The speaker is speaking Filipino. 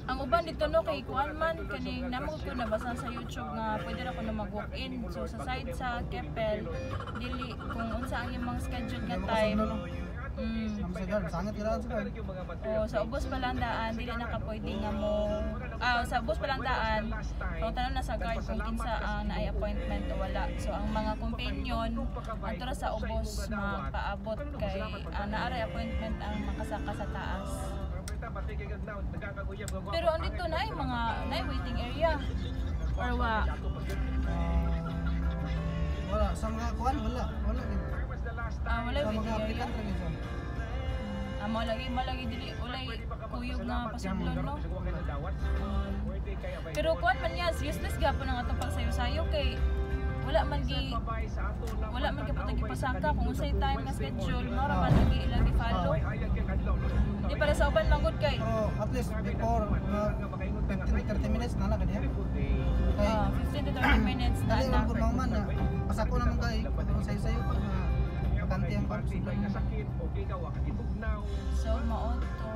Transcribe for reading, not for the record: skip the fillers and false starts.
Ang uban dito no kay kuan man kaning namo ko nabasa sa YouTube nga pwede ra ko na mag-walk-in. So sa side sa Keppel dili kung unsa ang imong schedule nga time. Sa ubos palandaan dili na ka pwede nga mo sa ubos palandaan kung tanan na sa guard kung kinsa ang naay appointment o wala. So ang mga companion adto ra sa ubos magpaabot kay naaray appointment ang makasaka sa taas. Pero andito na ay mga waiting area or wa wala sa mga kuan wala wala waiting area. Malagi dili ulay kuyog nga pasublon no. Pero kuan man niya useless gapon ang atong pagsayo-sayo kay wala man kapag pasaka kung unsay time nga schedule mo ra man lagi ilang i-follow. Di para sa uban manggod kay at least before 15 to 30 minutes na lang kaniya. 15 to 30 minutes na lang kun man na pasako naman kay kung sayo-sayo pa kanti ang pagsublon. So mao to.